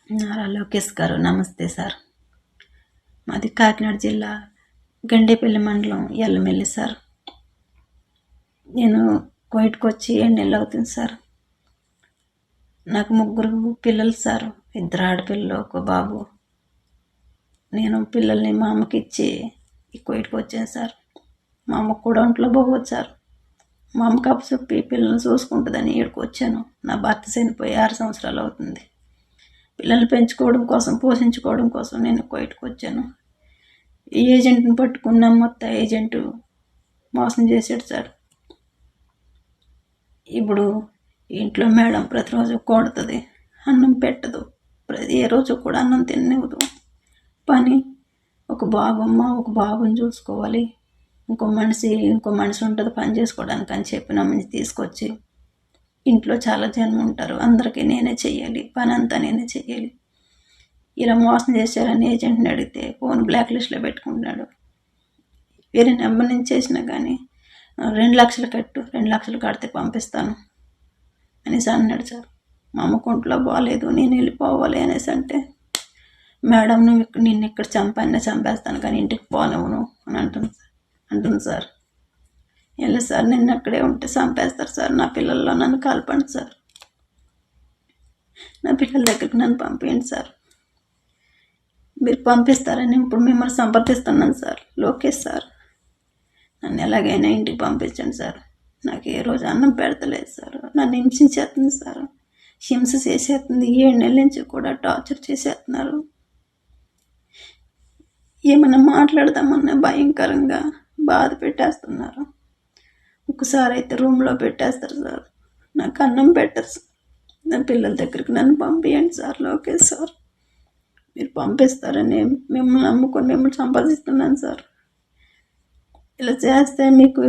నారా లోకేష్ గారు నమస్తే సార్. మాది కాకినాడ జిల్లా గండేపల్లి మండలం ఎల్లమెల్లి సార్. నేను కోయిట్కి వచ్చి 7 నెలలు అవుతుంది సార్. నాకు 3 పిల్లలు సార్. 2 ఆడపిల్లలు, 1 బాబు. నేను పిల్లల్ని మా అమ్మకి ఇచ్చి ఈ కోయిట్కి వచ్చాను సార్. మా అమ్మకు కూడా ఒంట్లో బాగోదు సార్. మా అమ్మకి అప్పచెప్పి పిల్లల్ని చూసుకుంటుందని ఇక్కడికి వచ్చాను. నా భర్త చనిపోయి 6 సంవత్సరాలు అవుతుంది. పిల్లల్ని పెంచుకోవడం కోసం, పోషించుకోవడం కోసం నేను కోయిట్కి వచ్చాను. ఈ ఏజెంట్ని పట్టుకున్న మొత్తం ఏజెంటు మోసం చేశాడు సార్. ఇప్పుడు ఇంట్లో మేడం ప్రతిరోజు కొడుతుంది, అన్నం పెట్టదు, ఏ రోజు కూడా అన్నం తిననివ్వదు. పని ఒక బాబుని చూసుకోవాలి, ఇంకో మనిషి ఉంటుంది పని చేసుకోవడానికి అని చెప్పి నా మంచి తీసుకొచ్చి ఇంట్లో చాలా జనం ఉంటారు, అందరికీ నేనే చెయ్యాలి, పని అంతా నేనే చెయ్యాలి. ఇలా మోసం చేశారని ఏజెంట్ని అడిగితే ఫోన్ బ్లాక్ లిస్ట్లో పెట్టుకుంటున్నాడు. వేరే నెంబర్ నుంచి చేసినా కానీ 2 లక్షలు కట్టు, 2 లక్షలు కడితే పంపిస్తాను అనేసి అన్నాడు సార్. మా అమ్మకు ఒంట్లో బాగాలేదు, నేను వెళ్ళిపోవాలి అనేసి అంటే, మేడం నిన్ను ఇక్కడ చంపేస్తాను కానీ ఇంటికి పోనివ్వను అని అంటుంది సార్. వెళ్ళి సార్, నిన్ను అక్కడే ఉంటే చంపేస్తారు సార్, నా పిల్లల్లో నన్ను కలపండి సార్, నా పిల్లల దగ్గరికి నన్ను పంపించండి సార్. మీరు పంపిస్తారని ఇప్పుడు మిమ్మల్ని సంప్రదిస్తున్నాను సార్. లోకేష్ సార్, నన్ను ఎలాగైనా ఇంటికి పంపించండి సార్. నాకు ఏ రోజు అన్నం పెడతలేదు సార్. నన్ను హింసించేస్తుంది సార్, హింస చేసేస్తుంది. 7 నెలల నుంచి కూడా టార్చర్ చేసేస్తున్నారు. ఏమైనా మాట్లాడదామన్నా భయంకరంగా బాధ పెట్టేస్తున్నారు. ఒకసారి అయితే రూమ్లో పెట్టేస్తారు సార్. నాకు అన్నం పెట్టరు సార్. నా పిల్లల దగ్గరికి నన్ను పంపించండి సార్. లోకేష్ సార్, మీరు పంపిస్తారని మిమ్మల్ని నమ్ముకొని మిమ్మల్ని సంపాదిస్తున్నాను సార్. ఇలా చేస్తే మీకు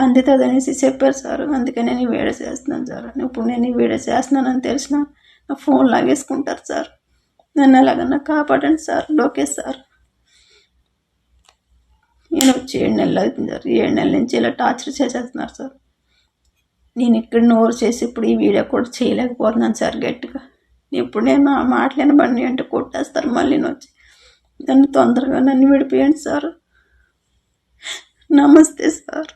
అందుతుంది అనేసి చెప్పారు సార్. అందుకే నేను ఈ వీడియో చేస్తున్నాను సార్. ఇప్పుడు నేను ఈ వీడియో చేస్తున్నానని తెలిసిన నా ఫోన్ లాగేసుకుంటారు సార్. నన్ను ఎలాగన్నా కాపాడండి సార్. లోకేష్ సార్, నేను వచ్చి 7 నెలలు అవుతుంది సార్. 7 నెలల నుంచి ఇలా టార్చర్ చేసేస్తున్నారు సార్. నేను ఇక్కడ నోరు చేసి ఇప్పుడు ఈ వీడియో కూడా చేయలేకపోతున్నాను సార్ గట్టిగా. ఇప్పుడు నేను ఆ మాటలేని బండి అంటే కొట్టేస్తారు మళ్ళీ వచ్చి. నన్ను తొందరగా విడిపోయండి సార్. నమస్తే సార్.